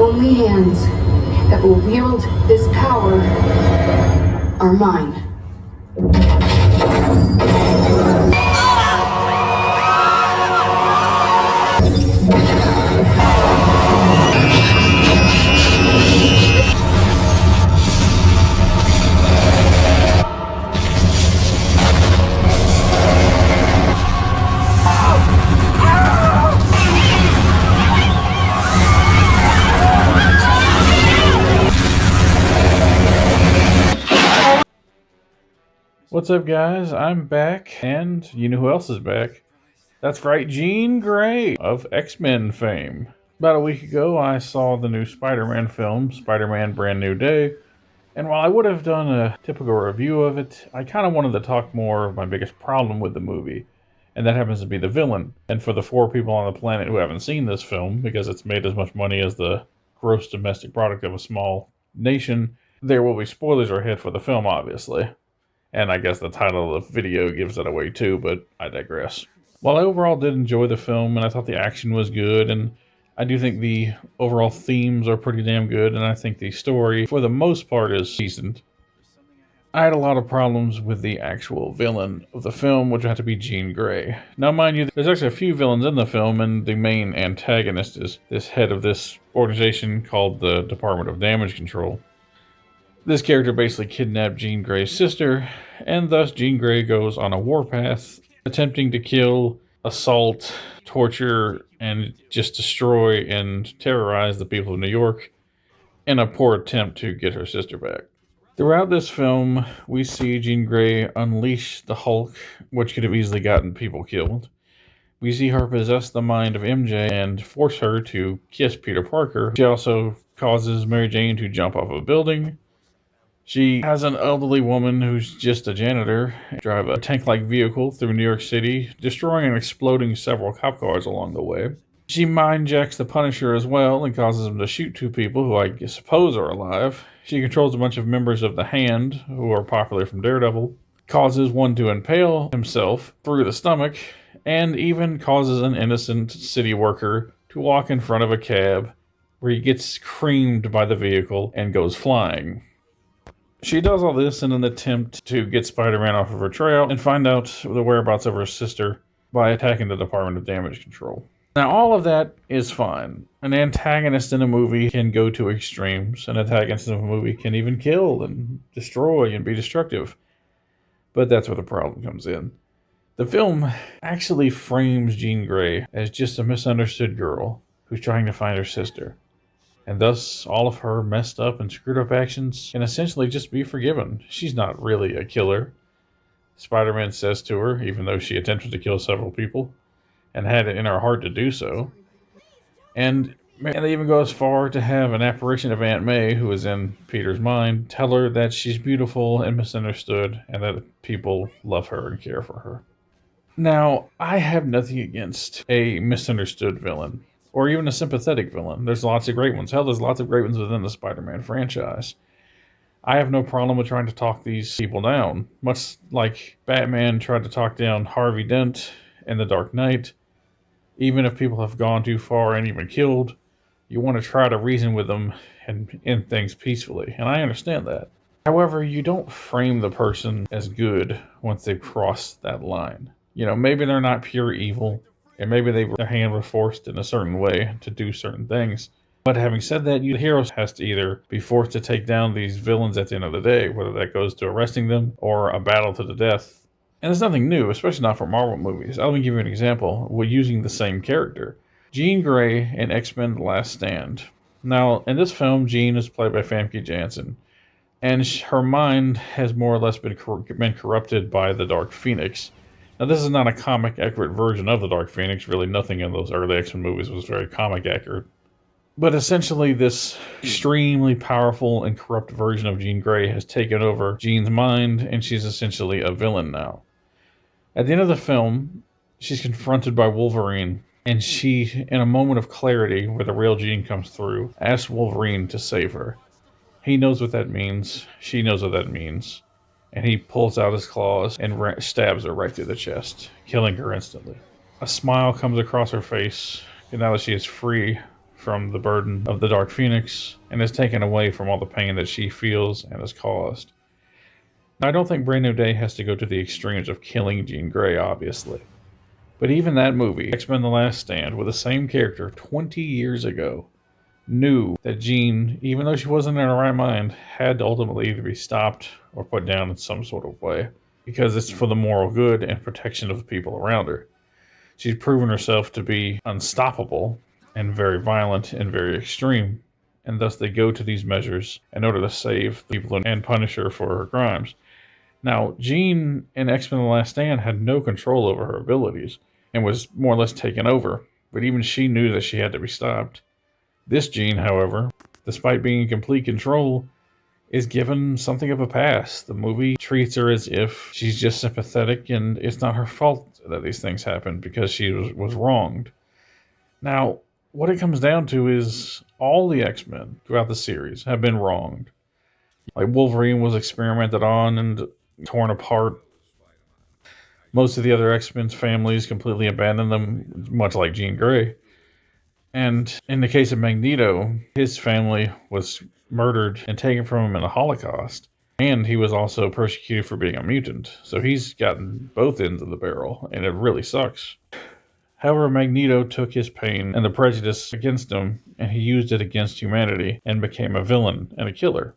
only hands that will wield this power are mine. What's up, guys? I'm back, and you know who else is back? That's right, Jean Grey of X-Men fame. About a week ago, I saw the new Spider-Man film, Spider-Man Brand New Day, and while I would have done a typical review of it, I kind of wanted to talk more of my biggest problem with the movie, and that happens to be the villain. And for the 4 people on the planet who haven't seen this film, because it's made as much money as the gross domestic product of a small nation, there will be spoilers ahead for the film, obviously. And I guess the title of the video gives that away too, but I digress. While I overall did enjoy the film, and I thought the action was good, and I do think the overall themes are pretty damn good, and I think the story, for the most part, is decent, I had a lot of problems with the actual villain of the film, which had to be Jean Grey. Now, mind you, there's actually a few villains in the film, and the main antagonist is this head of this organization called the Department of Damage Control. This character basically kidnapped Jean Grey's sister, and thus Jean Grey goes on a warpath, attempting to kill, assault, torture, and just destroy and terrorize the people of New York in a poor attempt to get her sister back. Throughout this film, we see Jean Grey unleash the Hulk, which could have easily gotten people killed. We see her possess the mind of MJ and force her to kiss Peter Parker. She also causes Mary Jane to jump off a building. She has an elderly woman who's just a janitor drive a tank-like vehicle through New York City, destroying and exploding several cop cars along the way. She mind-jacks the Punisher as well and causes him to shoot 2 people who I suppose are alive. She controls a bunch of members of the Hand, who are popular from Daredevil, causes one to impale himself through the stomach, and even causes an innocent city worker to walk in front of a cab where he gets creamed by the vehicle and goes flying. She does all this in an attempt to get Spider-Man off of her trail and find out the whereabouts of her sister by attacking the Department of Damage Control. Now, all of that is fine. An antagonist in a movie can go to extremes. An antagonist in a movie can even kill and destroy and be destructive. But that's where the problem comes in. The film actually frames Jean Grey as just a misunderstood girl who's trying to find her sister. And thus, all of her messed up and screwed up actions can essentially just be forgiven. She's not really a killer, Spider-Man says to her, even though she attempted to kill several people, and had it in her heart to do so. And they even go as far to have an apparition of Aunt May, who is in Peter's mind, tell her that she's beautiful and misunderstood, and that people love her and care for her. Now, I have nothing against a misunderstood villain, or even a sympathetic villain. There's lots of great ones. Hell, there's lots of great ones within the Spider-Man franchise. I have no problem with trying to talk these people down. Much like Batman tried to talk down Harvey Dent in The Dark Knight. Even if people have gone too far and even killed, you want to try to reason with them and end things peacefully. And I understand that. However, you don't frame the person as good once they've crossed that line. You know, maybe they're not pure evil, and maybe their hand was forced in a certain way to do certain things. But having said that, the hero has to either be forced to take down these villains at the end of the day, whether that goes to arresting them or a battle to the death. And it's nothing new, especially not for Marvel movies. I'll give you an example. We're using the same character. Jean Grey in X-Men The Last Stand. Now, in this film, Jean is played by Famke Janssen, and her mind has more or less been corrupted by the Dark Phoenix. Now, this is not a comic-accurate version of the Dark Phoenix. Really, nothing in those early X-Men movies was very comic-accurate. But essentially, this extremely powerful and corrupt version of Jean Grey has taken over Jean's mind, and she's essentially a villain now. At the end of the film, she's confronted by Wolverine, and she, in a moment of clarity where the real Jean comes through, asks Wolverine to save her. He knows what that means. She knows what that means. And he pulls out his claws and stabs her right through the chest, killing her instantly. A smile comes across her face, and now that she is free from the burden of the Dark Phoenix and is taken away from all the pain that she feels and has caused. Now, I don't think Brand New Day has to go to the extremes of killing Jean Grey, obviously. But even that movie, X-Men The Last Stand, with the same character 20 years ago, knew that Jean, even though she wasn't in her right mind, had to ultimately either be stopped or put down in some sort of way, because it's for the moral good and protection of the people around her. She's proven herself to be unstoppable and very violent and very extreme, and thus they go to these measures in order to save people and punish her for her crimes. Now, Jean in X-Men The Last Stand had no control over her abilities and was more or less taken over, but even she knew that she had to be stopped. This Jean, however, despite being in complete control, is given something of a pass. The movie treats her as if she's just sympathetic and it's not her fault that these things happen because she was wronged. Now, what it comes down to is all the X-Men throughout the series have been wronged. Like Wolverine was experimented on and torn apart. Most of the other X-Men's families completely abandoned them, much like Jean Grey. And in the case of Magneto, his family was murdered and taken from him in the Holocaust. And he was also persecuted for being a mutant. So he's gotten both ends of the barrel, and it really sucks. However, Magneto took his pain and the prejudice against him, and he used it against humanity and became a villain and a killer.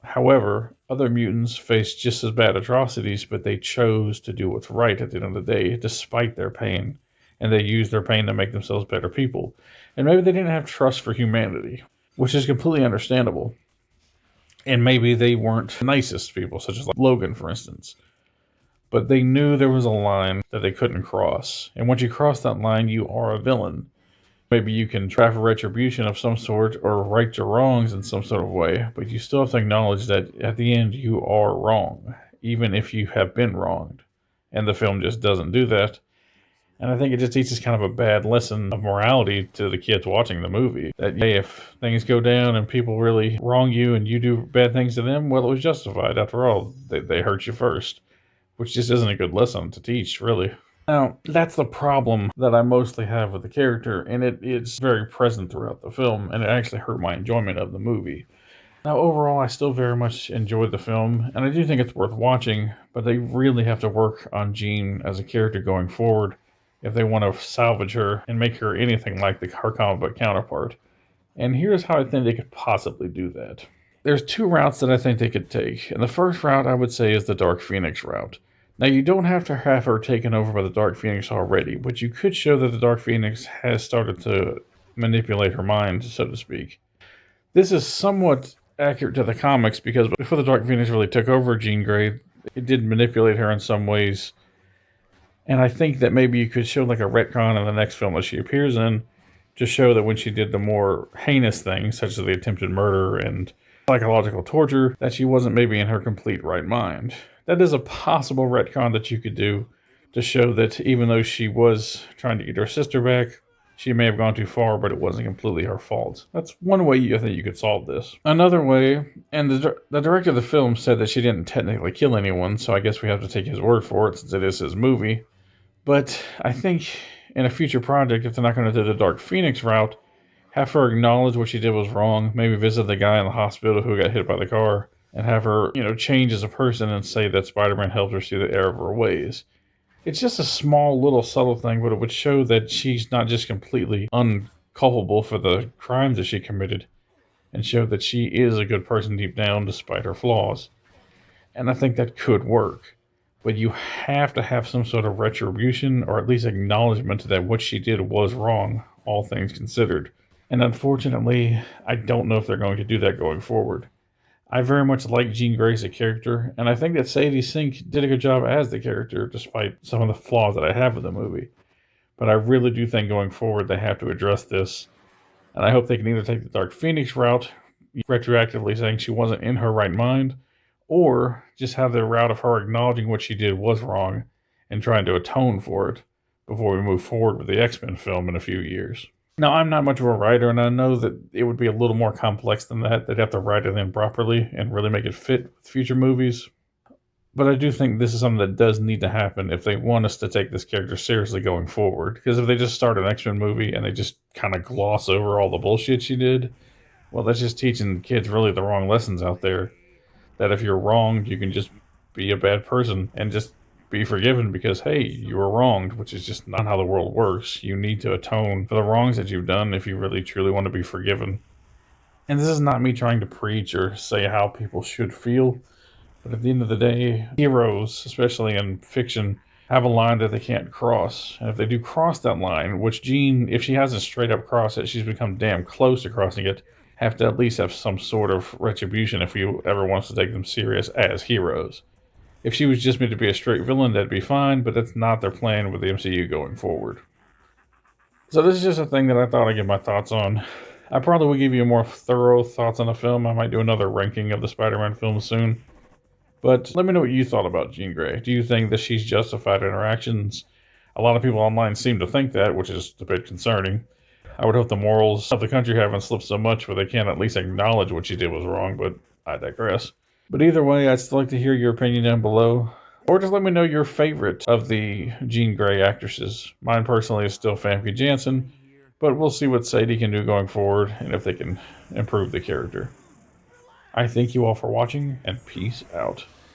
However, other mutants faced just as bad atrocities, but they chose to do what's right at the end of the day, despite their pain. And they used their pain to make themselves better people. And maybe they didn't have trust for humanity, which is completely understandable. And maybe they weren't the nicest people, such as like Logan, for instance. But they knew there was a line that they couldn't cross. And once you cross that line, you are a villain. Maybe you can try for retribution of some sort or right your wrongs in some sort of way, but you still have to acknowledge that at the end you are wrong, even if you have been wronged. And the film just doesn't do that. And I think it just teaches kind of a bad lesson of morality to the kids watching the movie. That, hey, if things go down and people really wrong you and you do bad things to them, well, it was justified. After all, they hurt you first, which just isn't a good lesson to teach, really. Now, that's the problem that I mostly have with the character, and it's very present throughout the film, and it actually hurt my enjoyment of the movie. Now, overall, I still very much enjoyed the film, and I do think it's worth watching, but they really have to work on Jean as a character going forward if they want to salvage her and make her anything like her comic book counterpart. And here's how I think they could possibly do that. There's two routes that I think they could take, and the first route I would say is the Dark Phoenix route. Now, you don't have to have her taken over by the Dark Phoenix already, but you could show that the Dark Phoenix has started to manipulate her mind, so to speak. This is somewhat accurate to the comics because before the Dark Phoenix really took over Jean Grey, it did manipulate her in some ways. And I think that maybe you could show like a retcon in the next film that she appears in to show that when she did the more heinous things, such as the attempted murder and psychological torture, that she wasn't maybe in her complete right mind. That is a possible retcon that you could do to show that even though she was trying to get her sister back, she may have gone too far, but it wasn't completely her fault. That's one way I think you could solve this. Another way, and the director of the film said that she didn't technically kill anyone, so I guess we have to take his word for it since it is his movie. But I think in a future project, if they're not going to do the Dark Phoenix route, have her acknowledge what she did was wrong, maybe visit the guy in the hospital who got hit by the car, and have her, change as a person and say that Spider-Man helped her see the error of her ways. It's just a small, little, subtle thing, but it would show that she's not just completely unculpable for the crimes that she committed, and show that she is a good person deep down despite her flaws. And I think that could work. But you have to have some sort of retribution, or at least acknowledgement that what she did was wrong, all things considered. And unfortunately, I don't know if they're going to do that going forward. I very much like Jean Grey as a character, and I think that Sadie Sink did a good job as the character, despite some of the flaws that I have with the movie. But I really do think going forward they have to address this, and I hope they can either take the Dark Phoenix route, retroactively saying she wasn't in her right mind, or just have the route of her acknowledging what she did was wrong and trying to atone for it before we move forward with the X-Men film in a few years. Now, I'm not much of a writer, and I know that it would be a little more complex than that. They'd have to write it in properly and really make it fit with future movies. But I do think this is something that does need to happen if they want us to take this character seriously going forward. Because if they just start an X-Men movie and they just kind of gloss over all the bullshit she did, well, that's just teaching kids really the wrong lessons out there. That if you're wronged, you can just be a bad person and just be forgiven because, hey, you were wronged, which is just not how the world works. You need to atone for the wrongs that you've done if you really truly want to be forgiven. And this is not me trying to preach or say how people should feel, but at the end of the day, heroes, especially in fiction, have a line that they can't cross. And if they do cross that line, which Jean, if she hasn't straight up crossed it, she's become damn close to crossing it, have to at least have some sort of retribution if you ever wants to take them serious as heroes. If she was just meant to be a straight villain, that'd be fine, but that's not their plan with the MCU going forward. So this is just a thing that I thought I'd give my thoughts on. I probably will give you more thorough thoughts on the film. I might do another ranking of the Spider-Man films soon. But let me know what you thought about Jean Grey. Do you think that she's justified in her actions? A lot of people online seem to think that, which is a bit concerning. I would hope the morals of the country haven't slipped so much where they can't at least acknowledge what she did was wrong, but I digress. But either way, I'd still like to hear your opinion down below. Or just let me know your favorite of the Jean Grey actresses. Mine personally is still Famke Janssen, but we'll see what Sadie can do going forward and if they can improve the character. I thank you all for watching, and peace out.